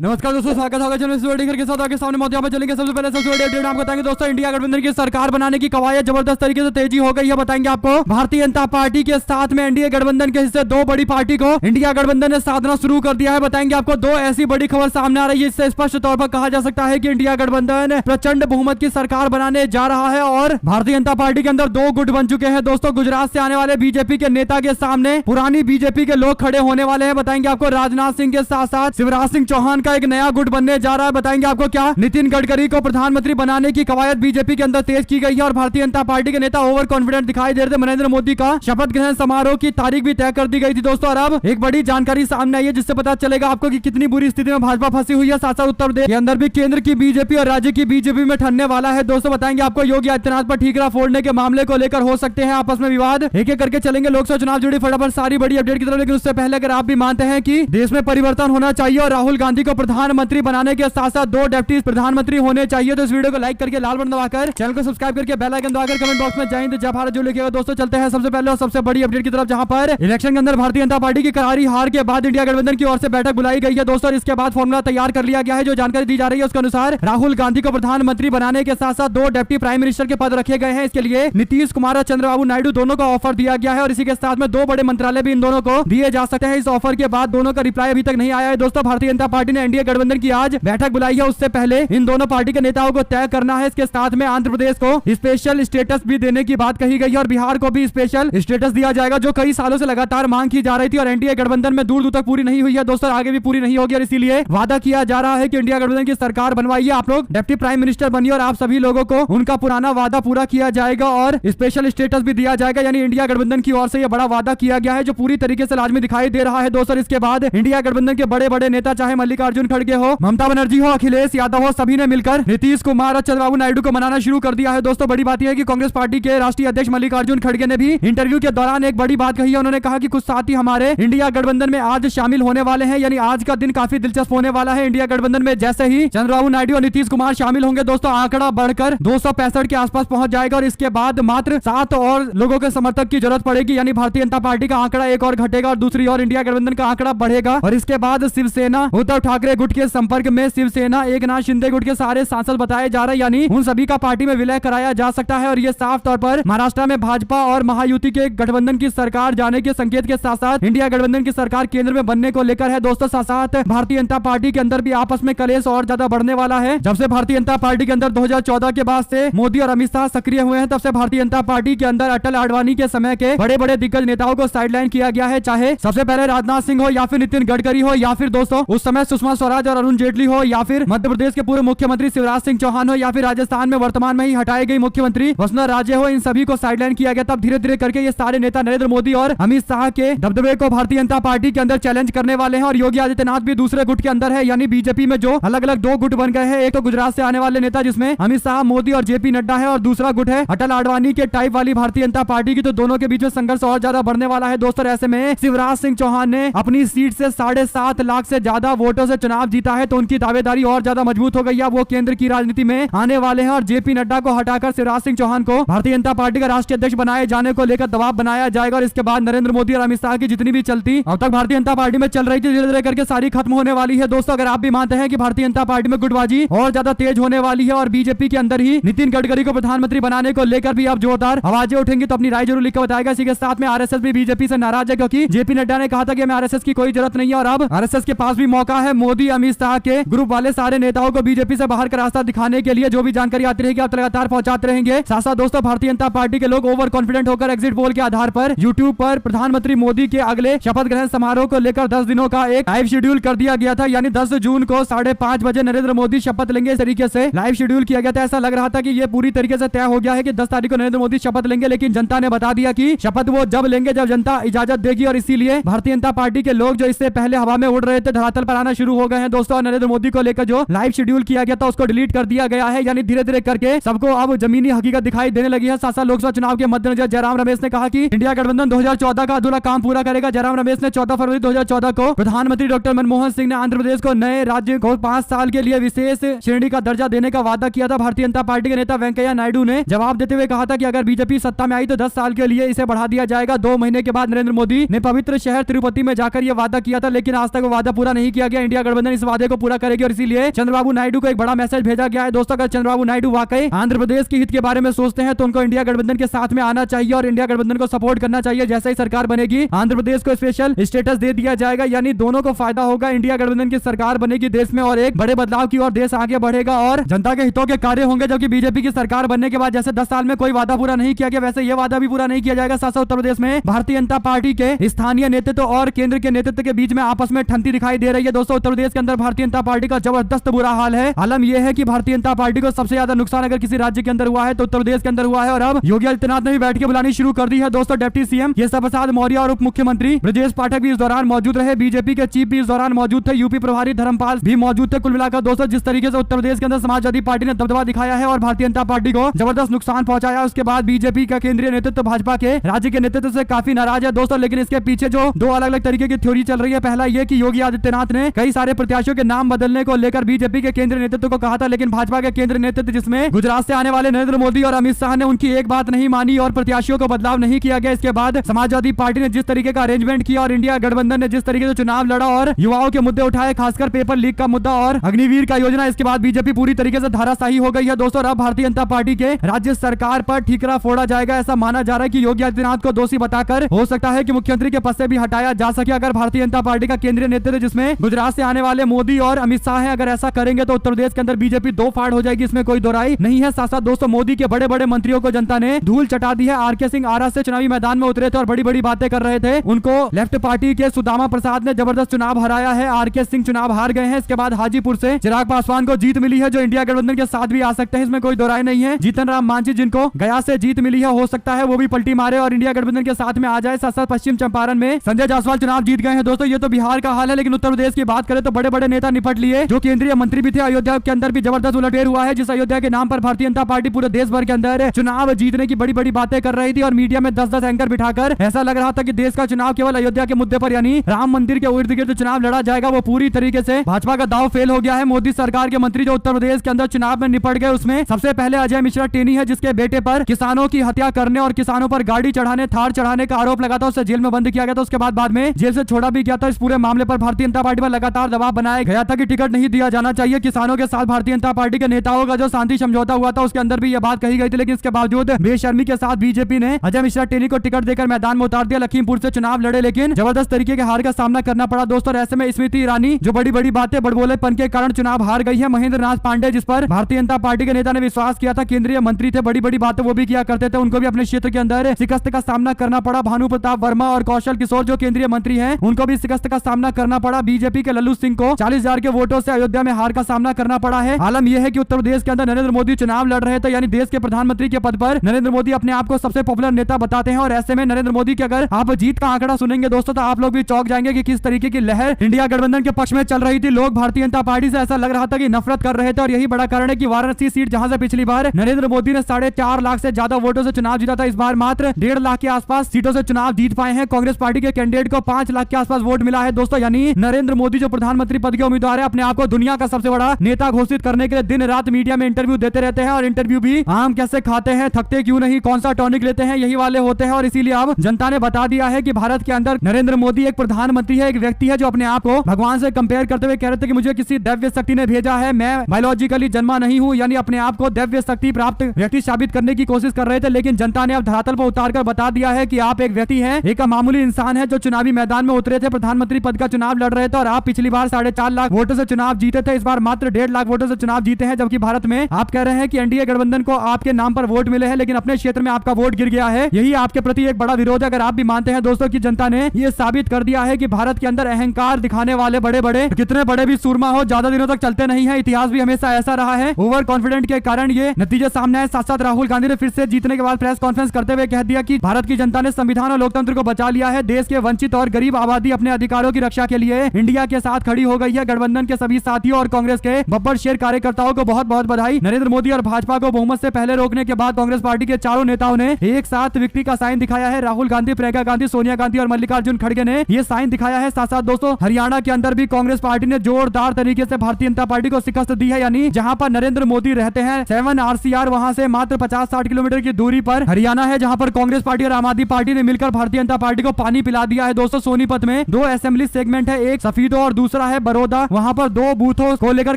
नमस्कार दोस्तों, स्वागत होगा चैनल के साथ आगे सामने मौत यहाँ पर चलेंगे। सबसे पहले सबसे बड़ी अपडेट आपको बताएंगे दोस्तों, इंडिया गठबंधन की सरकार बनाने की कवायद जबरदस्त तरीके से तेजी हो गई है। बताएंगे आपको भारतीय जनता पार्टी के साथ में एनडीए गठबंधन के हिस्से दो बड़ी पार्टी को इंडिया गठबंधन ने साधना शुरू कर दिया है। बताएंगे आपको दो ऐसी बड़ी खबर सामने आ रही है, इससे स्पष्ट तौर पर कहा जा सकता है कि इंडिया गठबंधन प्रचंड बहुमत की सरकार बनाने जा रहा है और भारतीय जनता पार्टी के अंदर दो गुट बन चुके हैं। दोस्तों, गुजरात से आने वाले बीजेपी के नेता के सामने पुरानी बीजेपी के लोग खड़े होने वाले हैं। बताएंगे आपको राजनाथ सिंह के साथ साथ शिवराज सिंह चौहान का एक नया गुट बनने जा रहा है। बताएंगे आपको क्या नितिन गडकरी को प्रधानमंत्री बनाने की कवायद बीजेपी के अंदर तेज की गई है और भारतीय जनता पार्टी के नेता ओवर कॉन्फिडेंट दिखाई दे रहे थे। नरेंद्र मोदी का शपथ ग्रहण समारोह की तारीख भी तय कर दी गई थी दोस्तों। और अब एक बड़ी जानकारी सामने आई है जिससे पता चलेगा आपको कि कितनी बुरी स्थिति में भाजपा फंसी हुई है। साथ साथ उत्तर प्रदेश के अंदर भी केंद्र की बीजेपी और राज्य की बीजेपी में ठनने वाला है दोस्तों। बताएंगे आपको योगी आदित्यनाथ पर ठीकरा फोड़ने के मामले को लेकर हो सकते हैं आपस में विवाद। एक एक करके चलेंगे लोकसभा चुनाव जुड़ी फटाफट सारी बड़ी अपडेट की तरफ। लेकिन उससे पहले अगर आप भी मानते हैं कि देश में परिवर्तन होना चाहिए और राहुल गांधी को प्रधानमंत्री बनाने के साथ साथ दो डिप्टी प्रधानमंत्री होने चाहिए तो इस वीडियो को लाइक करके लाल बटन दबाकर चैनल को सब्सक्राइब करके बेल आइकन दबाकर कमेंट बॉक्स में जय हिंद जय भारत जो लिखेगा दोस्तों। चलते हैं सबसे पहले और सबसे बड़ी अपडेट की तरफ, जहां पर इलेक्शन के अंदर भारतीय जनता पार्टी की करारी हार के बाद इंडिया गठबंधन की ओर से बैठक बुलाई गई है दोस्तों। इसके बाद फॉर्मूला तैयार कर लिया गया है। जो जानकारी दी जा रही है उसके अनुसार राहुल गांधी को प्रधानमंत्री बनाने के साथ साथ दो डिप्टी प्राइम मिनिस्टर के पद रखे गए हैं। इसके लिए नीतीश कुमार और चंद्रबाबू नायडू दोनों का ऑफर दिया गया है और इसी के साथ में दो बड़े मंत्रालय भी इन दोनों को दिए जा सकते हैं। इस ऑफर के बाद दोनों का रिप्लाई अभी तक नहीं आया है दोस्तों। भारतीय जनता पार्टी ने एनडीए गठबंधन की आज बैठक बुलाई है, उससे पहले इन दोनों पार्टी के नेताओं को तय करना है। इसके साथ में आंध्र प्रदेश को स्पेशल स्टेटस भी देने की बात कही गई है और बिहार को भी स्पेशल स्टेटस दिया जाएगा, जो कई सालों से लगातार मांग की जा रही थी और एनडीए गठबंधन में दूर दूर तक पूरी नहीं हुई है दोस्तों, आगे भी पूरी नहीं होगी। और इसीलिए वादा किया जा रहा है कि इंडिया गठबंधन की सरकार बनवाइए, आप लोग डिप्टी प्राइम मिनिस्टर बनिए और आप सभी लोगों को उनका पुराना वादा पूरा किया जाएगा और स्पेशल स्टेटस भी दिया जाएगा। यानी इंडिया गठबंधन की ओर से यह बड़ा वादा किया गया है जो पूरी तरीके से लाजमी दिखाई दे रहा है दोस्तों। इसके बाद इंडिया गठबंधन के बड़े बड़े नेता, चाहे मल्लिकार्जुन खड़गे हो, ममता बनर्जी हो, अखिलेश यादव हो, सभी ने मिलकर नीतीश कुमार और चंद्रबाबू नायडू को मनाना शुरू कर दिया है दोस्तों। बड़ी बात यह है कि कांग्रेस पार्टी के राष्ट्रीय अध्यक्ष मल्लिकार्जुन खड़गे ने भी इंटरव्यू के दौरान एक बड़ी बात कही है। उन्होंने कहा कि कुछ साथी हमारे इंडिया गठबंधन में आज शामिल होने वाले हैं, यानी आज का दिन काफी दिलचस्प होने वाला है। इंडिया गठबंधन में जैसे ही चंद्रबाबू नायडू और नीतीश कुमार शामिल होंगे दोस्तों, आंकड़ा बढ़कर 265 के आसपास पहुंच जाएगा और इसके बाद मात्र 7 और लोगों के समर्थक की जरूरत पड़ेगी। यानी भारतीय जनता पार्टी का आंकड़ा एक और घटेगा और दूसरी ओर इंडिया गठबंधन का आंकड़ा बढ़ेगा। और इसके बाद शिवसेना उद्धव ठाकरे गुट के संपर्क में शिवसेना एकनाथ शिंदे गुट के सारे सांसद बताए जा रहे हैं, यानी उन सभी का पार्टी में विलय कराया जा सकता है। और ये साफ तौर पर महाराष्ट्र में भाजपा और महायुति के गठबंधन की सरकार जाने के संकेत के साथ साथ इंडिया गठबंधन की सरकार केंद्र में बनने को लेकर है दोस्तों। साथ साथ भारतीय जनता पार्टी के अंदर भी आपस में कलेश और ज्यादा बढ़ने वाला है। जब से भारतीय जनता पार्टी के अंदर 2014 के बाद से मोदी और अमित शाह सक्रिय हुए हैं, तब से भारतीय जनता पार्टी के अंदर अटल आडवाणी के समय के बड़े बड़े दिग्गज नेताओं को साइडलाइन किया गया है, चाहे सबसे पहले राजनाथ सिंह हो या फिर नितिन गडकरी हो या फिर दोस्तों उस समय सुषमा स्वराज और अरुण जेटली हो या फिर मध्य प्रदेश के पूर्व मुख्यमंत्री शिवराज सिंह चौहान हो या फिर राजस्थान में वर्तमान में ही हटाई गई मुख्यमंत्री वसुंधरा राजे हो। इन सभी को साइडलाइन किया गया। तब धीरे धीरे करके ये सारे नेता नरेंद्र मोदी और अमित शाह के दबदबे को भारतीय जनता पार्टी के अंदर चैलेंज करने वाले हैं। और योगी आदित्यनाथ भी दूसरे गुट के अंदर है, यानी बीजेपी में जो अलग अलग दो गुट बन गए हैं। एक तो गुजरात से आने वाले नेता जिसमें अमित शाह, मोदी और जेपी नड्डा है और दूसरा गुट है अटल आडवाणी के टाइप वाली भारतीय जनता पार्टी की। तो दोनों के बीच में संघर्ष और ज्यादा बढ़ने वाला है दोस्तों। ऐसे में शिवराज सिंह चौहान ने अपनी सीट से 7.5 लाख से ज्यादा वोटों से चुनाव जीता है, तो उनकी दावेदारी और ज्यादा मजबूत हो गई है। वो केंद्र की राजनीति में आने वाले हैं और जेपी नड्डा को हटाकर शिवराज सिंह चौहान को भारतीय जनता पार्टी का राष्ट्रीय अध्यक्ष बनाए जाने को लेकर दबाव बनाया जाएगा। और इसके बाद नरेंद्र मोदी और अमित शाह की जितनी भी चलती अब तक भारतीय जनता पार्टी में चल रही थी, धीरे धीरे करके सारी खत्म होने वाली है दोस्तों। अगर आप भी मानते हैं कि भारतीय जनता पार्टी में गुटबाजी और ज्यादा तेज होने वाली है और बीजेपी के अंदर ही नितिन गडकरी को प्रधानमंत्री बनाने को लेकर भी अब जोरदार आवाजें उठेंगी, तो अपनी राय जरूर लिखकर बताएगा। इसी के साथ में आरएसएस भी बीजेपी से नाराज है, क्योंकि जेपी नड्डा ने कहा था कि हमें आरएसएस की कोई जरूरत नहीं है और अब आरएसएस के पास भी मौका है। मोदी अमित शाह के ग्रुप वाले सारे नेताओं को बीजेपी से बाहर का रास्ता दिखाने के लिए जो भी जानकारी आती रहेगी आप लगातार पहुंचाते रहेंगे। साथ साथ दोस्तों भारतीय जनता पार्टी के लोग ओवर कॉन्फिडेंट होकर एग्जिट पोल के आधार पर यूट्यूब पर प्रधानमंत्री मोदी के अगले शपथ ग्रहण समारोह को लेकर 10 दिनों का एक लाइव शेड्यूल कर दिया गया था। यानी 10 जून को 5:30 बजे नरेंद्र मोदी शपथ लेंगे, इस तरीके से लाइव शेड्यूल किया गया था। ऐसा लग रहा था कि ये पूरी तरीके से तय हो गया है कि 10 तारीख को नरेंद्र मोदी शपथ लेंगे, लेकिन जनता ने बता दिया कि शपथ वो जब लेंगे जब जनता इजाजत देगी। और इसीलिए भारतीय जनता पार्टी के लोग जो इससे पहले हवा में उड़ रहे थे धरातल पर आना शुरू हो गए हैं दोस्तों। और नरेंद्र मोदी को लेकर जो लाइव शेड्यूल किया गया था उसको डिलीट कर दिया गया है। यानी धीरे धीरे करके सबको अब जमीनी हकीकत दिखाई देने लगी है। साथ साथ लोकसभा चुनाव के मद्देनजर जयराम रमेश ने कहा कि इंडिया गठबंधन 2014 का अधूरा काम पूरा करेगा। जयराम रमेश ने 14 फरवरी 2014 को प्रधानमंत्री डॉक्टर मनमोहन सिंह ने आंध्र प्रदेश को नए राज्य को 5 साल के लिए विशेष श्रेणी का दर्जा देने का वादा किया था। भारतीय जनता पार्टी के नेता वेंकैया नायडू ने जवाब देते हुए कहा था कि अगर बीजेपी सत्ता में आई तो 10 साल के लिए इसे बढ़ा दिया जाएगा। 2 महीने के बाद नरेंद्र मोदी ने पवित्र शहर तिरुपति में जाकर यह वादा किया था, लेकिन आज तक वो वादा पूरा नहीं किया गया। इंडिया गठबंधन इस वादे को पूरा करेगी और इसीलिए चंद्रबाबू नायडू को एक बड़ा मैसेज भेजा गया है। दोस्तों अगर चंद्रबाबू नायडू वाकई आंध्र प्रदेश के हित के बारे में सोचते हैं तो उनको इंडिया गठबंधन के साथ में आना चाहिए और इंडिया गठबंधन को सपोर्ट करना चाहिए। जैसे ही सरकार बनेगी आंध्र प्रदेश को स्पेशल स्टेटस दे दिया जाएगा, यानी दोनों को फायदा होगा। इंडिया गठबंधन की सरकार बनेगी देश में और एक बड़े बदलाव की ओर देश आगे बढ़ेगा और जनता के हितों के कार्य होंगे। जबकि बीजेपी की सरकार बनने के बाद जैसे 10 साल में कोई वादा पूरा नहीं किया गया, वैसे ये वादा भी पूरा नहीं किया जाएगा। साथ साथ उत्तर प्रदेश में भारतीय जनता पार्टी के स्थानीय नेतृत्व और केंद्र के नेतृत्व के बीच में आपस में ठंडी दिखाई दे रही है। दोस्तों उत्तर प्रदेश के अंदर भारतीय जनता पार्टी का जबरदस्त बुरा हाल है। आलम यह है कि भारतीय जनता पार्टी को सबसे ज्यादा नुकसान अगर किसी राज्य के अंदर हुआ है तो उत्तर प्रदेश के अंदर हुआ है और अब योगी आदित्यनाथ ने भी बैठ के बुलानी शुरू कर दी है। दोस्तों डिप्टी सीएम केशव प्रसाद मौर्य और उप मुख्यमंत्री ब्रजेश पाठक भी इस दौरान मौजूद रहे। बीजेपी के चीफ भी इस दौरान मौजूद थे। यूपी प्रभारी धर्मपाल भी मौजूद थे। कुल मिलाकर दोस्तों जिस तरीके से उत्तर प्रदेश के अंदर समाजवादी पार्टी ने दबदबा दिखाया है और भारतीय जनता पार्टी को जबरदस्त नुकसान पहुंचाया, उसके बाद बीजेपी का केंद्रीय नेतृत्व भाजपा के राज्य के नेतृत्व से काफी नाराज है दोस्तों। लेकिन इसके पीछे जो दो अलग अलग तरीके की थ्योरी चल रही है, पहला यह कि योगी आदित्यनाथ ने कई सारे प्रत्याशियों के नाम बदलने को लेकर बीजेपी के केंद्रीय नेतृत्व को कहा था, लेकिन भाजपा के केंद्रीय नेतृत्व जिसमें गुजरात से आने वाले नरेंद्र मोदी और अमित शाह ने उनकी एक बात नहीं मानी और प्रत्याशियों को बदलाव नहीं किया गया। इसके बाद समाजवादी पार्टी ने जिस तरीके का अरेंजमेंट किया और इंडिया गठबंधन ने जिस तरीके से चुनाव लड़ा और युवाओं के मुद्दे उठाए, खासकर पेपर लीक का मुद्दा और अग्निवीर का योजना, इसके बाद बीजेपी पूरी तरीके से धाराशाही हो गई है दोस्तों। अब भारतीय जनता पार्टी के राज्य सरकार पर ठीकरा फोड़ा जाएगा। ऐसा माना जा रहा है कि योगी आदित्यनाथ को दोषी बताकर हो सकता है कि मुख्यमंत्री के पद से भी हटाया जा सके। अगर भारतीय जनता पार्टी का केंद्रीय नेतृत्व जिसमें गुजरात से आने वाले मोदी और अमित शाह है, अगर ऐसा करेंगे तो उत्तर प्रदेश के अंदर बीजेपी दो फाड़ हो जाएगी, इसमें कोई दो राय नहीं है। साथ साथ दोस्तों मोदी के बड़े बड़े मंत्रियों को जनता ने धूल चटा दी है। आरके सिंह आरा से चुनावी मैदान में उतरे थे और बड़ी बड़ी बातें कर रहे थे, उनको लेफ्ट पार्टी के सुदामा प्रसाद ने जबरदस्त चुनाव हराया है। आरके सिंह चुनाव हार गए हैं। इसके बाद हाजीपुर से चिराग पासवान को जीत मिली है जो इंडिया गठबंधन के साथ भी आ सकते हैं, इसमें कोई दो राय नहीं है। जीतन राम मांझी जिनको गया से जीत मिली है, हो सकता है वो भी पलटी मारे और इंडिया गठबंधन के साथ में आ जाए। साथ साथ पश्चिम चंपारण में संजय जायसवाल चुनाव जीत गए हैं दोस्तों। ये तो बिहार का हाल है, लेकिन उत्तर प्रदेश की बात करें तो बड़े बड़े नेता निपट लिए। जो केंद्रीय मंत्री भी थे, अयोध्या के अंदर भी जबरदस्त उलटफेर हुआ है। जिस अयोध्या के नाम पर भारतीय जनता पार्टी पूरे देश भर के अंदर चुनाव जीतने की बड़ी बड़ी बातें कर रही थी और मीडिया में 10-10 एंकर बिठाकर ऐसा लग रहा था कि देश का चुनाव केवल अयोध्या के मुद्दे पर यानी राम मंदिर के इर्द गिर्द चुनाव लड़ा जाएगा, वो पूरी तरीके से भाजपा का दाव फेल हो गया है। मोदी सरकार के मंत्री जो उत्तर प्रदेश के अंदर चुनाव में निपट गए, उसमें सबसे पहले अजय मिश्रा टेनी है, जिसके बेटे पर किसानों की हत्या करने और किसानों पर गाड़ी चढ़ाने, थार चढ़ाने का आरोप लगा था। उसे जेल में बंद किया गया था, उसके बाद में जेल से छोड़ा भी गया था। इस पूरे मामले पर भारतीय जनता पार्टी पर लगातार दबाव बनाया गया था कि टिकट नहीं दिया जाना चाहिए किसानों के साथ। भारतीय जनता पार्टी के नेताओं का जो शांति समझौता हुआ था उसके अंदर भी यह बात कही गई थी, लेकिन इसके बावजूद बेशर्मी के साथ बीजेपी ने अजय मिश्रा टेनी को टिकट देकर मैदान में उतार दिया। लखीमपुर से चुनाव लड़े लेकिन जबरदस्त तरीके के हार का सामना करना पड़ा दोस्तों। ऐसे में स्मृति ईरानी जो बड़ी बड़ी बातें बड़बोलेपन के कारण चुनाव हार गई है। महेंद्र नाथ पांडे जिस पर भारतीय जनता पार्टी के नेता ने विश्वास किया था, केंद्रीय मंत्री थे, बड़ी बड़ी बातें वो भी किया करते थे, उनको भी अपने क्षेत्र के अंदर शिकस्त का सामना करना पड़ा। भानु प्रताप वर्मा और कौशल किशोर जो केंद्रीय मंत्री हैं, उनको भी शिकस्त का सामना करना पड़ा। बीजेपी के लल्लू सिंह को 40,000 के वोटों से अयोध्या में हार का सामना करना पड़ा है। आलम यह है कि उत्तर प्रदेश के अंदर नरेंद्र मोदी चुनाव लड़ रहे थे, यानी देश के प्रधानमंत्री के पद पर नरेंद्र मोदी अपने आप को सबसे पॉपुलर नेता बताते हैं और ऐसे में नरेंद्र मोदी की अगर आप जीत का आंकड़ा सुनेंगे दोस्तों तो आप लोग भी चौंक जाएंगे कि किस तरीके की लहर इंडिया गठबंधन के पक्ष में चल रही थी। लोग भारतीय जनता पार्टी से ऐसा लग रहा था कि नफरत कर रहे थे और यही बड़ा कारण है कि वाराणसी सीट जहां से पिछली बार नरेंद्र मोदी ने 4.5 लाख से ज्यादा वोटों से चुनाव जीता था, इस बार मात्र 1.5 लाख के आसपास सीटों से चुनाव जीत पाए हैं। कांग्रेस पार्टी के कैंडिडेट को 5 लाख के आसपास वोट मिला है दोस्तों, यानी नरेंद्र मोदी जो प्रधानमंत्री पद के उम्मीदवार है, अपने आप को दुनिया का सबसे बड़ा नेता घोषित करने के लिए दिन रात मीडिया में इंटरव्यू देते रहते हैं और इंटरव्यू भी आम कैसे खाते हैं, थकते क्यों नहीं, कौन सा टॉनिक लेते हैं, यही वाले होते हैं। और इसीलिए अब जनता ने बता दिया है कि भारत के अंदर नरेंद्र मोदी एक प्रधानमंत्री है, एक व्यक्ति है जो अपने आप को भगवान से कंपेयर करते हुए कह रहे थे कि मुझे किसी दैव्य शक्ति ने भेजा है, मैं बायोलॉजिकली जन्मा नहीं हूं, यानी अपने आप को दैव्य शक्ति प्राप्त व्यक्ति साबित करने की कोशिश कर रहे थे। लेकिन जनता ने अब धरातल पर उतारकर बता दिया है कि आप एक व्यक्ति हैं, एक मामूली इंसान है जो चुनावी मैदान में उतरे थे, प्रधानमंत्री पद का चुनाव लड़ रहे थे और आप पिछली बार 4.5 लाख वोटों से चुनाव जीते थे, इस बार मात्र 1.5 लाख वोटों से चुनाव जीते हैं। जबकि भारत में आप कह रहे हैं कि एनडीए गठबंधन को आपके नाम पर वोट मिले हैं, लेकिन अपने क्षेत्र में आपका वोट गिर गया है। यही आपके प्रति एक बड़ा विरोध है। अगर आप भी मानते हैं दोस्तों कि जनता ने यह साबित कर दिया है कि भारत के अंदर अहंकार दिखाने वाले बड़े बड़े कितने बड़े भी सूरमा हो ज्यादा दिनों तक चलते नहीं है, इतिहास भी हमेशा ऐसा रहा है। ओवर कॉन्फिडेंट के कारण ये नतीजे सामने आए। साथ साथ राहुल गांधी ने फिर से जीतने के बाद प्रेस कॉन्फ्रेंस करते हुए कह दिया कि भारत की जनता ने संविधान और लोकतंत्र को बचा लिया है, देश के वंचित और गरीब आबादी अपने अधिकारों की रक्षा के लिए इंडिया के साथ खड़ी हो गई है। गठबंधन के सभी साथियों और कांग्रेस के बब्बर शेर कार्यकर्ताओं को बहुत बहुत बधाई। नरेंद्र मोदी और भाजपा को बहुमत से पहले रोकने के बाद कांग्रेस पार्टी के चारों नेताओं ने एक साथ विक्ट्री का साइन दिखाया है। राहुल गांधी, प्रियंका गांधी, सोनिया गांधी और मल्लिकार्जुन खड़गे ने ये साइन दिखाया है। साथ साथ दोस्तों हरियाणा के अंदर भी कांग्रेस पार्टी ने जोरदार तरीके से भारतीय जनता पार्टी को शिकस्त दी है, यानी जहां पर नरेंद्र मोदी रहते हैं 7 RCR वहां से मात्र 50-60 किलोमीटर की दूरी पर हरियाणा है, जहां पर कांग्रेस पार्टी और आम आदमी पार्टी ने मिलकर भारतीय जनता पार्टी को पानी पिला दिया है। दोस्तों सोनीपत में 2 असेंबली सेगमेंट है, एक सफीदों और दूसरा दूसरा है बड़ौदा, वहां पर 2 बूथों को लेकर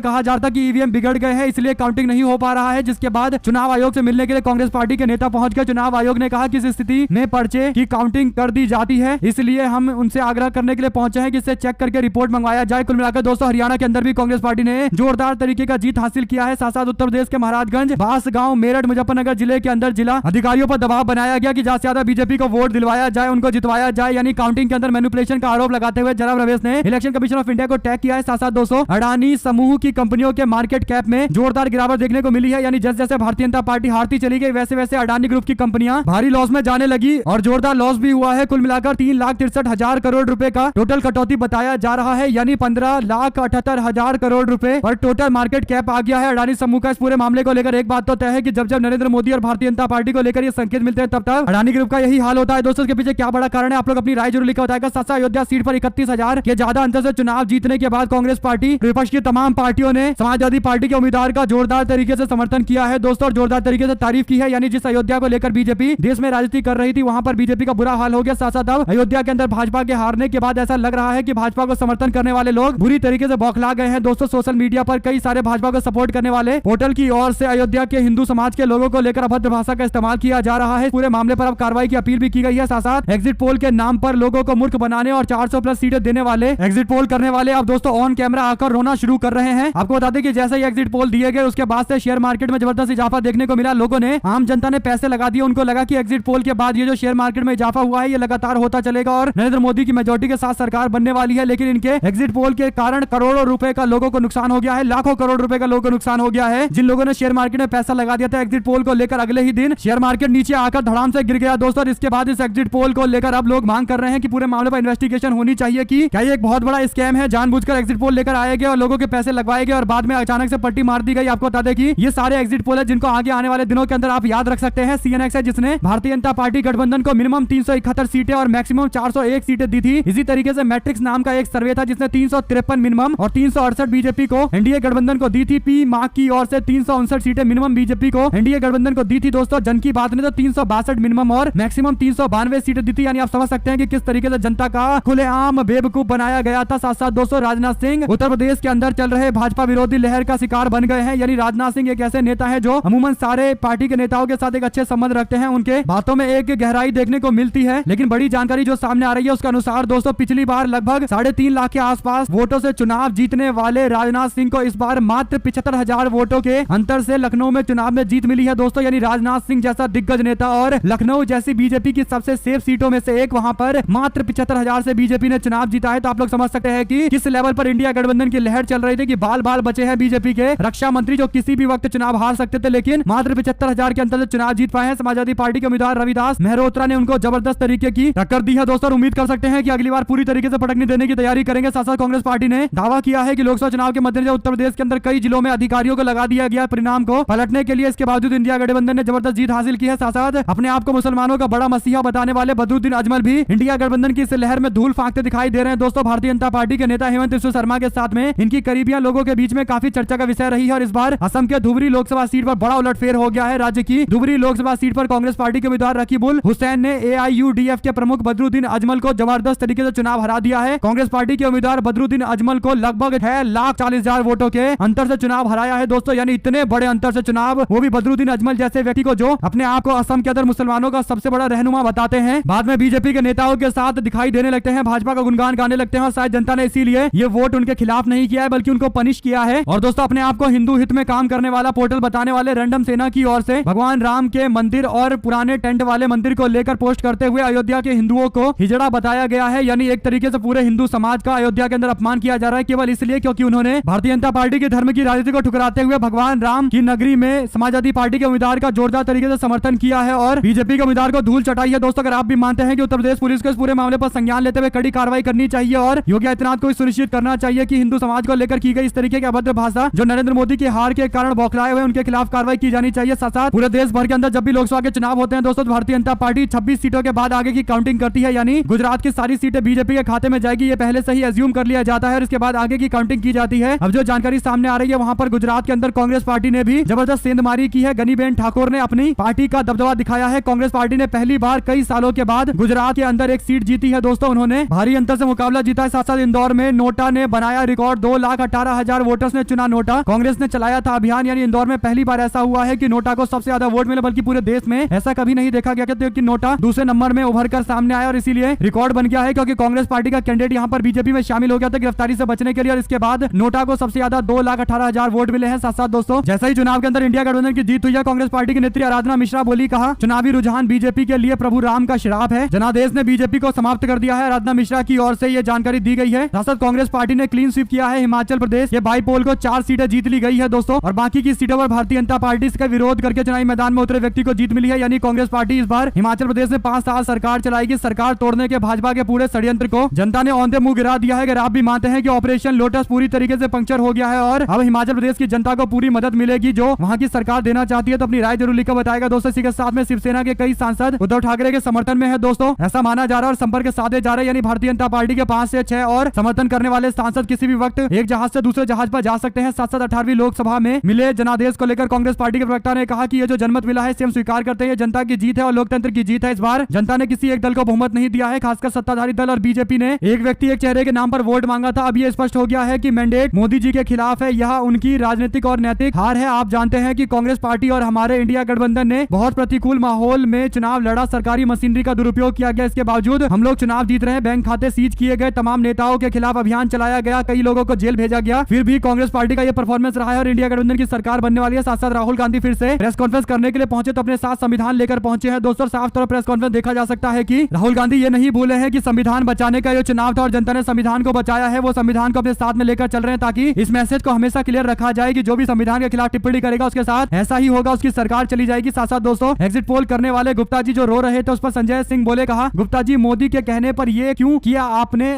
कहा जा रहा था कि ईवीएम बिगड़ गए हैं, इसलिए काउंटिंग नहीं हो पा रहा है, जिसके बाद चुनाव आयोग से मिलने के लिए कांग्रेस पार्टी के नेता पहुंच गए। चुनाव आयोग ने कहा कि इस स्थिति में पर्चे की काउंटिंग कर दी जाती है, इसलिए हम उनसे आग्रह करने के लिए पहुंचे हैं कि इसे चेक करके रिपोर्ट मंगवाया जाए। कुल मिलाकर दोस्तों हरियाणा के अंदर भी कांग्रेस पार्टी ने जोरदार तरीके का जीत हासिल किया है। साथ साथ उत्तर प्रदेश के महाराजगंज, बांसगांव, मेरठ, मुजफ्फरनगर जिले के अंदर जिला अधिकारियों पर दबाव बनाया गया कि ज्यादा से ज्यादा बीजेपी को वोट दिलवाया जाए, उनको जितवाया जाए, यानी काउंटिंग के अंदर मैनिपुलेशन का आरोप लगाते हुए जनाब रमेश ने इलेक्शन कमीशन ऑफ इंडिया को टैग किया है। साथ साथ दोस्तों अडानी समूह की कंपनियों के मार्केट कैप में जोरदार गिरावट देखने को मिली है, यानी जैसे जैसे भारतीय जनता पार्टी हारती चली गई वैसे वैसे अडानी ग्रुप की कंपनियां भारी लॉस में जाने लगी और जोरदार लॉस भी हुआ है। कुल मिलाकर 3,63,000 करोड़ रुपए का टोटल कटौती बताया जा रहा है, यानी 15,78,000 करोड़ रुपए पर टोटल मार्केट कैप आ गया है अडानी समूह का। इस पूरे मामले को लेकर एक बात तो तय है कि जब जब नरेंद्र मोदी और भारतीय जनता पार्टी को लेकर ये संकेत मिलते हैं तब तक अडानी ग्रुप का यही हाल होता है। दोस्तों इसके पीछे क्या बड़ा कारण है, आप लोग अपनी राय जरूर लिखा बताएगा। साथ साथ अयोध्या सीट पर 31,000 के ज्यादा अंतर से चुनाव जीतने के बाद कांग्रेस पार्टी विपक्ष की तमाम पार्टियों ने समाजवादी पार्टी के उम्मीदवार का जोरदार तरीके से समर्थन किया है दोस्तों, और जोरदार तरीके से तारीफ की है। यानी जिस अयोध्या को लेकर बीजेपी देश में राजनीति कर रही थी वहां पर बीजेपी का बुरा हाल हो गया। साथ साथ अब अयोध्या के अंदर भाजपा के हारने के बाद ऐसा लग रहा है कि भाजपा को समर्थन करने वाले लोग बुरी तरीके से बौखला गए हैं दोस्तों। सोशल मीडिया पर कई सारे भाजपा को सपोर्ट करने वाले पोर्टल की ओर से अयोध्या के हिंदू समाज के लोगों को लेकर अभद्र भाषा का इस्तेमाल किया जा रहा है। पूरे मामले पर अब कार्रवाई की अपील भी की गई है। साथ साथ एग्जिट पोल के नाम पर लोगों को मूर्ख बनाने और 400 प्लस सीटें देने वाले एग्जिट पोल करने वाले अब दोस्तों ऑन कैमरा आकर रोना शुरू कर रहे हैं। आपको बता दें कि जैसे ही एग्जिट पोल दिए गए उसके बाद से शेयर मार्केट में जबरदस्त इजाफा देखने को मिला। लोगों ने, आम जनता ने पैसे लगा दिए, उनको लगा कि एग्जिट पोल के बाद ये जो शेयर मार्केट में इजाफा हुआ है ये लगातार होता चलेगा और नरेंद्र मोदी की मेजोरिटी के साथ सरकार बनने वाली है। लेकिन इनके एग्जिट पोल के कारण करोड़ों रुपए का लोगों को नुकसान हो गया है, लाखों करोड़ रुपए का लोगों को नुकसान हो गया है। जिन लोगों ने शेयर मार्केट में पैसा लगा दिया था एग्जिट पोल को लेकर, अगले ही दिन शेयर मार्केट नीचे आकर धड़ाम से गिर गया दोस्तों। इसके बाद इस एग्जिट पोल को लेकर अब लोग मांग कर रहे हैं कि पूरे मामले पर इन्वेस्टिगेशन होनी चाहिए कि क्या ये एक बहुत बड़ा स्कैम है, जानबूझकर एग्जिट पोल लेकर आए गए और लोगों के पैसे लगवाए गए और बाद में अचानक से पट्टी मार दी गई। आपको बता दें कि ये सारे एग्जिट पोल है जिनको आगे आने वाले दिनों के अंदर आप याद रख सकते हैं। सीएनएक्स है जिसने भारतीय जनता पार्टी गठबंधन को मिनिमम 371 सीटें और मैक्सिमम 401 सीटें दी थी। इसी तरीके से मैट्रिक्स नाम का एक सर्वे था जिसने 353 मिनिमम और 368 बीजेपी को एनडीए गठबंधन को दी थी। पी मार्क की ओर से 359 सीटें मिनिमम बीजेपी को एनडीए गठबंधन को दी थी दोस्तों। जन की बात ने तो 362 मिनिमम और मैक्सिमम 392 सीटें दी थी। यानी आप समझ सकते हैं कि किस तरीके से जनता का खुलेआम बेवकूफ बनाया गया था। साथ साथ दोस्तों राजनाथ सिंह उत्तर प्रदेश के अंदर चल रहे भाजपा विरोधी लहर का शिकार बन गए हैं। यानी राजनाथ सिंह एक ऐसे नेता है जो अमूमन सारे पार्टी के नेताओं के साथ एक अच्छे संबंध रखते हैं, उनके बातों में एक गहराई देखने को मिलती है। लेकिन बड़ी जानकारी जो सामने आ रही है उसके अनुसार दोस्तों पिछली बार लगभग 3.5 लाख के आसपास वोटों से चुनाव जीतने वाले राजनाथ सिंह को इस बार मात्र 75,000 वोटों के अंतर से लखनऊ में चुनाव में जीत मिली है दोस्तों। यानी राजनाथ सिंह जैसा दिग्गज नेता और लखनऊ जैसी बीजेपी की सबसे सेफ सीटों में से एक, वहां पर मात्र 75,000 से बीजेपी ने चुनाव जीता है। तो आप लोग समझ सकते हैं कि किस लेवल पर इंडिया गठबंधन की लहर चल रही थी कि बाल बाल बचे हैं बीजेपी के रक्षा मंत्री जो किसी भी वक्त चुनाव हार सकते थे, लेकिन मात्र 75,000 के अंतर से चुनाव जीत पाए हैं। समाजवादी पार्टी के उम्मीदवार रविदास मेहरोत्रा ने उनको जबरदस्त तरीके की टक्कर दी है दोस्तों। उम्मीद कर सकते हैं कि अगली बार पूरी तरीके से पटकनी देने की तैयारी करेंगे। साथ साथ कांग्रेस पार्टी ने दावा किया है कि लोकसभा चुनाव के मद्देनजर उत्तर प्रदेश के अंदर कई जिलों में अधिकारियों को लगा दिया गया परिणाम को पलटने के लिए। इसके बावजूद इंडिया गठबंधन ने जबरदस्त जीत हासिल की है। साथ साथ अपने आप को मुसलमानों का बड़ा मसीहा बताने वाले बदरुद्दीन अजमल भी इंडिया गठबंधन की इस लहर में धूल फांकते दिखाई दे रहे हैं दोस्तों। भारतीय जनता पार्टी के नेता हेमंत बिस्वा शर्मा के साथ में इनकी करीबियां लोगों के बीच में काफी चर्चा का विषय रही है और इस बार असम के धुबरी लोकसभा सीट पर बड़ा उलटफेर हो गया है। राज्य की धुबरी लोकसभा सीट पर कांग्रेस पार्टी के उम्मीदवार रकीबुल हुसैन ने एआईयूडीएफ के प्रमुख बदरुद्दीन अजमल को जबरदस्त तरीके से चुनाव हरा दिया है। कांग्रेस पार्टी के उम्मीदवार बदरुद्दीन अजमल को लगभग 6,40,000 वोटों के अंतर से चुनाव हराया है दोस्तों। यानी इतने बड़े अंतर से चुनाव, वो भी बदरुद्दीन अजमल जैसे व्यक्ति को जो अपने आप को असम के अंदर मुसलमानों का सबसे बड़ा रहनुमा बताते हैं, बाद में बीजेपी के नेताओं के साथ दिखाई देने लगते हैं, भाजपा का गुणगान गाने लगते हैं और शायद जनता ने इसीलिए ये वोट उनके खिलाफ नहीं किया है बल्कि उनको पनिश किया है। और दोस्तों अपने आप को हिंदू हित में काम करने वाला पोर्टल बताने वाले रैंडम सेना की ओर से भगवान राम के मंदिर और पुराने टेंट वाले मंदिर को लेकर पोस्ट करते हुए अयोध्या के हिंदुओं को हिजड़ा बताया गया है। यानी एक तरीके से पूरे हिंदू समाज का अयोध्या के अंदर अपमान किया जा रहा है केवल इसलिए क्योंकि उन्होंने भारतीय जनता पार्टी के धर्म की राजनीति को ठुकराते हुए भगवान राम की नगरी में समाजवादी पार्टी के उम्मीदवार का जोरदार तरीके से समर्थन किया है और बीजेपी के उम्मीदवार को धूल चटाई है। दोस्तों अगर आप भी मानते हैं कि उत्तर प्रदेश पुलिस को इस पूरे मामले पर संज्ञान लेते हुए कड़ी कार्रवाई करनी चाहिए और योगी आदित्यनाथ को सुनिश्चित करना चाहिए कि हिंदू समाज को लेकर की गई इस तरीके की अभद्र भाषा जो नरेंद्र मोदी की हार के कारण बौखलाए हुए उनके खिलाफ कार्रवाई की जानी चाहिए। साथ साथ पूरे देश भर के अंदर जब भी लोकसभा के चुनाव होते हैं दोस्तों भारतीय जनता पार्टी 26 सीटों के बाद आगे की काउंटिंग करती है। यानी गुजरात की सारी सीटें बीजेपी के खाते में जाएगी, ये पहले से ही एज्यूम कर लिया जाता है और इसके बाद आगे की काउंटिंग की जाती है। अब जो जानकारी सामने आ रही है वहां पर गुजरात के अंदर कांग्रेस पार्टी ने भी जबरदस्त सेंधमारी की है। गनीबेन ठाकुर ने अपनी पार्टी का दबदबा दिखाया है। कांग्रेस पार्टी ने पहली बार कई सालों के बाद गुजरात के अंदर एक सीट जीती है दोस्तों, उन्होंने भारी अंतर से मुकाबला जीता है। साथ साथ इंदौर में में नोटा ने बनाया रिकॉर्ड, 2,18,000 वोटर्स ने चुना नोटा। कांग्रेस ने चलाया था अभियान, यानी इंदौर में पहली बार ऐसा हुआ है कि नोटा को सबसे ज्यादा वोट मिले, बल्कि पूरे देश में ऐसा कभी नहीं देखा गया कि नोटा दूसरे नंबर में उभर कर सामने आया और इसीलिए रिकॉर्ड बन गया है, क्योंकि कांग्रेस पार्टी का कैंडिडेट यहाँ पर बीजेपी में शामिल हो गया था गिरफ्तारी से बचने के लिए, और इसके बाद नोटा को सबसे ज्यादा 2,18,000 वोट मिले हैं। साथ साथ दोस्तों, जैसा ही चुनाव के अंदर इंडिया गठबंधन की जीत हुई है, कांग्रेस पार्टी की नेत्री आराधना मिश्रा बोली, कहा चुनावी रुझान बीजेपी के लिए प्रभु राम का श्राप है, जनादेश ने बीजेपी को समाप्त कर दिया है। आराधना मिश्रा की ओर से यह जानकारी दी गई है। साथ साथ कांग्रेस पार्टी ने क्लीन स्वीप किया है हिमाचल प्रदेश के बाईपोल को 4 सीटें जीत ली गई है दोस्तों, और बाकी की सीटों पर भारतीय जनता पार्टी का विरोध करके चुनावी मैदान में उतरे व्यक्ति को जीत मिली है। यानी कांग्रेस पार्टी इस बार हिमाचल प्रदेश में 5 साल सरकार चलाएगी। सरकार तोड़ने के भाजपा के पूरे षड्यंत्र को जनता ने औंधे मुंह गिरा दिया है। अगर आप भी मानते हैं कि ऑपरेशन लोटस पूरी तरीके से पंक्चर हो गया है और अब हिमाचल प्रदेश की जनता को पूरी मदद मिलेगी जो वहां की सरकार देना चाहती है, तो अपनी राय जरूर लिखकर बताएगा दोस्तों। इसी के साथ में शिवसेना के कई सांसद उद्धव ठाकरे के समर्थन में है दोस्तों, ऐसा माना जा रहा है और संपर्क साधे जा रहे हैं। यानी भारतीय जनता पार्टी के 5 से 6 और समर्थन करने वाले सांसद किसी भी वक्त एक जहाज से दूसरे जहाज पर जा सकते हैं। साथ साथ 18वीं लोकसभा में मिले जनादेश को लेकर कांग्रेस पार्टी के प्रवक्ता ने कहा कि ये जो जनमत मिला है इसे हम स्वीकार करते हैं, जनता की जीत है और लोकतंत्र की जीत है। इस बार जनता ने किसी एक दल को बहुमत नहीं दिया है, खासकर सत्ताधारी दल और बीजेपी ने एक व्यक्ति एक चेहरे के नाम पर वोट मांगा था। अब ये स्पष्ट हो गया है कि मैंडेट मोदी जी के खिलाफ है, यह उनकी राजनीतिक और नैतिक हार है। आप जानते हैं कि कांग्रेस पार्टी और हमारे इंडिया गठबंधन ने बहुत प्रतिकूल माहौल में चुनाव लड़ा, सरकारी मशीनरी का दुरुपयोग किया गया, इसके बावजूद हम लोग चुनाव जीत रहे हैं। बैंक खाते सीज किए गए, तमाम नेताओं के खिलाफ अभियान चलाया गया, कई लोगों को जेल भेजा गया, फिर भी कांग्रेस पार्टी का यह परफॉर्मेंस रहा है और इंडिया गठबंधन की सरकार बनने वाली है। साथ साथ राहुल गांधी फिर से प्रेस कॉन्फ्रेंस करने के लिए पहुंचे तो अपने साथ संविधान लेकर पहुंचे हैं दोस्तों। साफ तौर पर प्रेस कॉन्फ्रेंस देखा जा सकता है कि राहुल गांधी ये नहीं भूले हैं कि संविधान बचाने का ये चुनाव था और जनता ने संविधान को बचाया है, वो संविधान को अपने साथ में लेकर चल रहे हैं ताकि इस मैसेज को हमेशा क्लियर रखा जाए कि जो भी संविधान के खिलाफ टिप्पणी करेगा उसके साथ ऐसा ही होगा, उसकी सरकार चली जाएगी। साथ साथ दोस्तों, एग्जिट पोल करने वाले गुप्ता जी जो रो रहे थे उस पर संजय सिंह बोले, कहा गुप्ता जी मोदी के कहने पर ये क्यों किया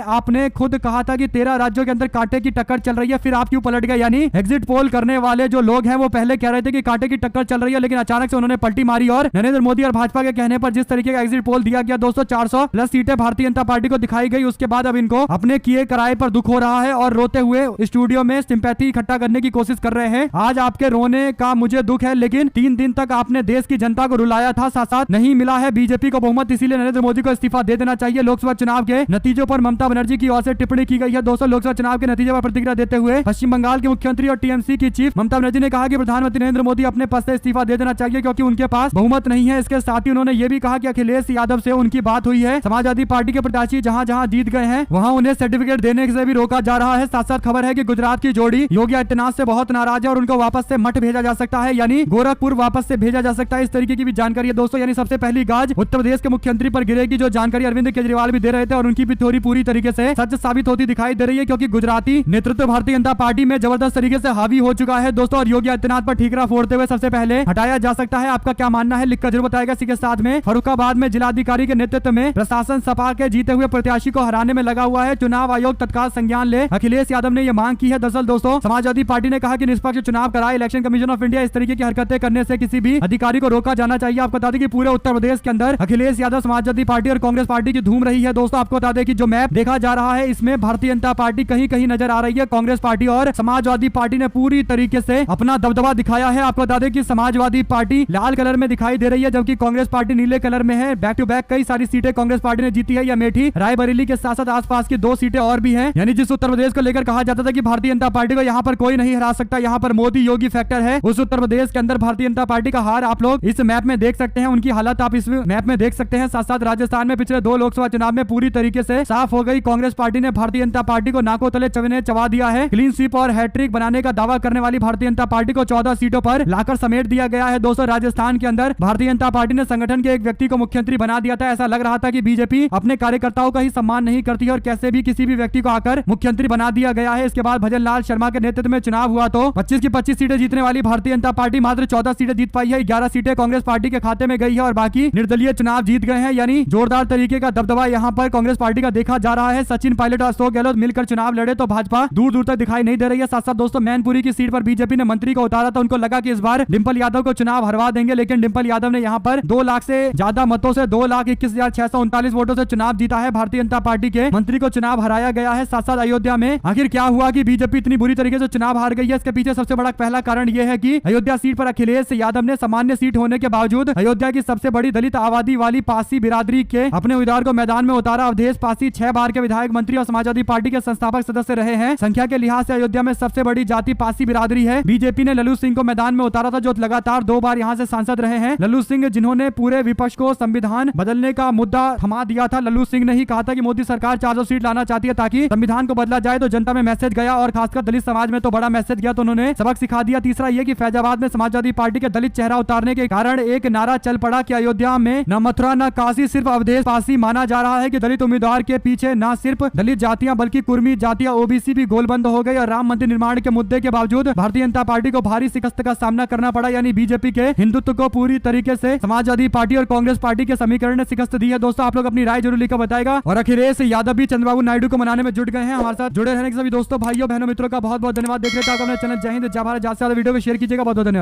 आपने खुद कहा था कि 13 राज्यों के अंदर कांटे की टक्कर चल रही है, फिर आप क्यों पलट गए। यानी एग्जिट पोल करने वाले जो लोग हैं वो पहले कह रहे थे कि कांटे की टक्कर चल रही है, लेकिन अचानक से उन्होंने पलटी मारी और नरेंद्र मोदी और भाजपा के कहने पर जिस तरीके का एग्जिट पोल दिया गया दोस्तों, 400 प्लस सीटें भारतीय जनता पार्टी को दिखाई गई। उसके बाद अब इनको अपने किए कराए पर दुख हो रहा है और रोते हुए स्टूडियो में सिंपैथी इकट्ठा करने की कोशिश कर रहे हैं। आज आपके रोने का मुझे दुख है, लेकिन 3 दिन तक आपने देश की जनता को रुलाया था, साथ साथ नहीं मिला है बीजेपी को बहुमत, इसीलिए नरेंद्र मोदी को इस्तीफा दे देना चाहिए। लोकसभा चुनाव के नतीजों पर ममता बनर्जी की ओर से टिप्पणी की गई है दोस्तों। लोकसभा चुनाव के नतीजे पर प्रतिक्रिया देते हुए पश्चिम बंगाल के मुख्यमंत्री और टीएमसी की चीफ ममता बनर्जी ने कहा कि प्रधानमंत्री नरेंद्र मोदी अपने पद से इस्तीफा दे देना चाहिए क्योंकि उनके पास बहुमत नहीं है। इसके साथ ही उन्होंने ये भी कहा कि अखिलेश यादव से उनकी बात हुई है, समाजवादी पार्टी के प्रत्याशी जहां जहां जीत गए हैं वहां उन्हें सर्टिफिकेट देने से भी रोका जा रहा है। साथ साथ खबर है कि गुजरात की जोड़ी योगी आदित्यनाथ से बहुत नाराज है और उनको वापस से मठ भेजा जा सकता है, यानी गोरखपुर वापस से भेजा जा सकता है। इस तरीके की भी जानकारी है दोस्तों। यानी सबसे पहली गाज उत्तर प्रदेश के मुख्यमंत्री पर गिरेगी, जो जानकारी अरविंद केजरीवाल भी दे रहे थे और उनकी भी थ्योरी पूरी तरीके से सच साबित होती दिखाई दे रही है, क्योंकि गुजराती नेतृत्व भारतीय जनता पार्टी में जबरदस्त तरीके से हावी हो चुका है दोस्तों। और योगी आदित्यनाथ पर ठीकरा फोड़ते हुए सबसे पहले हटाया जा सकता है। आपका क्या मानना है लिखकर जरूर बताएगा। इसी के साथ में फर्रुखाबाद में जिलाधिकारी के नेतृत्व में प्रशासन सपा के जीते हुए प्रत्याशी को हराने में लगा हुआ है, चुनाव आयोग तत्काल संज्ञान ले, अखिलेश यादव ने यह मांग की है। दरअसल दोस्तों, समाजवादी पार्टी ने कहा कि निष्पक्ष चुनाव कराए, इलेक्शन कमीशन ऑफ इंडिया इस तरीके की हरकतें करने से किसी भी अधिकारी को रोका जाना चाहिए। आपको बता दें कि पूरे उत्तर प्रदेश के अंदर अखिलेश यादव, समाजवादी पार्टी और कांग्रेस पार्टी की धूम रही है दोस्तों। आपको बता दें कि जो मैप देखा जा रहा है इसमें भारतीय जनता पार्टी कहीं कहीं नजर आ रही है, कांग्रेस पार्टी और समाजवादी पार्टी ने पूरी तरीके से अपना दबदबा दिखाया है। आपको बता दें कि समाजवादी पार्टी लाल कलर में दिखाई दे रही है जबकि कांग्रेस पार्टी नीले कलर में है। बैक टू बैक कई सारी सीटें कांग्रेस पार्टी ने जीती है। या अमेठी, रायबरेली के साथ साथ आसपास की 2 सीटें और भी हैं। यानी जिस उत्तर प्रदेश को लेकर कहा जाता था कि भारतीय जनता पार्टी को यहाँ पर कोई नहीं हरा सकता, यहाँ पर मोदी योगी फैक्टर है, उस उत्तर प्रदेश के अंदर भारतीय जनता पार्टी का हार आप लोग इस मैप में देख सकते हैं, उनकी हालत आप इस मैप में देख सकते हैं। साथ साथ राजस्थान में पिछले 2 लोकसभा चुनाव में पूरी तरीके से साफ हो गई, कांग्रेस पार्टी ने भारतीय जनता पार्टी को नाकों तले चबा दिया है। क्लीन स्वीप और हैट्रिक बनाने का दावा करने वाली भारतीय जनता पार्टी को 14 सीटों पर लाकर समेट दिया गया है दोस्तों। राजस्थान के अंदर भारतीय जनता पार्टी ने संगठन के एक व्यक्ति को मुख्यमंत्री बना दिया था। ऐसा लग रहा था कि बीजेपी अपने कार्यकर्ताओं का ही सम्मान नहीं करती है और कैसे भी किसी भी व्यक्ति को आकर मुख्यमंत्री बना दिया गया है। इसके बाद भजन लाल शर्मा के नेतृत्व में चुनाव हुआ तो 25 की 25 सीटें जीतने वाली भारतीय जनता पार्टी मात्र 14 सीटें जीत पाई है। 11 सीटें कांग्रेस पार्टी के खाते में गई है और बाकी निर्दलीय चुनाव जीत गए हैं। यानी जोरदार तरीके का दबदबा यहाँ पर कांग्रेस पार्टी का देखा जा रहा है। सचिन पायलट और अशोक गहलोत मिलकर चुनाव लड़े तो भाजपा दूर दूर तक दिखाई नहीं दे रही है। साथ साथ दोस्तों, मैनपुरी की सीट पर बीजेपी ने मंत्री को उतारा था, उनको लगा कि इस बार डिंपल यादव को चुनाव हरवा देंगे, लेकिन डिंपल यादव ने यहाँ पर 2 लाख से ज्यादा मतों से 2,21,639 वोटों से चुनाव जीता है। भारतीय जनता पार्टी के मंत्री को चुनाव हराया गया है। साथ साथ अयोध्या में आखिर क्या हुआ कि बीजेपी इतनी बुरी तरीके से चुनाव हार गई है, इसके पीछे सबसे बड़ा पहला कारण यह है कि अयोध्या सीट पर अखिलेश यादव ने सामान्य सीट होने के बावजूद अयोध्या की सबसे बड़ी दलित आबादी वाली पासी बिरादरी के अपने उम्मीदवार को मैदान में उतारा। अवधेश पासी 6 बार के विधायक, मंत्री और समाजवादी समाजवादी पार्टी के संस्थापक सदस्य रहे हैं। संख्या के लिहाज से अयोध्या में सबसे बड़ी जाति पासी बिरादरी है। बीजेपी ने लल्लू सिंह को मैदान में उतारा था, जो लगातार 2 बार यहां से सांसद रहे हैं। लल्लू सिंह जिन्होंने पूरे विपक्ष को संविधान बदलने का मुद्दा थमा दिया था। लल्लू सिंह ने ही कहा था कि मोदी सरकार 400 सीट लाना चाहती है ताकि संविधान को बदला जाए। तो जनता में मैसेज गया और खासकर दलित समाज में तो बड़ा मैसेज गया, तो उन्होंने सबक सिखा दिया। तीसरा यह कि फैजाबाद में समाजवादी पार्टी के दलित चेहरा उतारने के कारण एक नारा चल पड़ा कि अयोध्या में न मथुरा न काशी, सिर्फ अवधेश पासी। माना जा रहा है कि दलित उम्मीदवार के पीछे न सिर्फ दलित जातियां बल्कि कुर्मी जातियां, ओबीसी भी गोलबंद हो गई और राम मंदिर निर्माण के मुद्दे के बावजूद भारतीय जनता पार्टी को भारी शिकस्त का सामना करना पड़ा। यानी बीजेपी के हिंदुत्व को पूरी तरीके से समाजवादी पार्टी और कांग्रेस पार्टी के समीकरण ने शिकस्त दी है। दोस्तों, आप लोग अपनी राय जरूर लिखकर बताएगा। और अखिलेश यादव भी चंद्रबाबू नायडू को मनाने में जुट गए हैं। हमारे साथ जुड़े रहने के सभी दोस्तों, भाइयों, बहनों, मित्रों का बहुत बहुत धन्यवाद। देख रहे थे आप अपने चैनल जय हिंद, जय भारत। ज्यादा से ज्यादा वीडियो को शेयर कीजिएगा। बहुत बहुत धन्यवाद।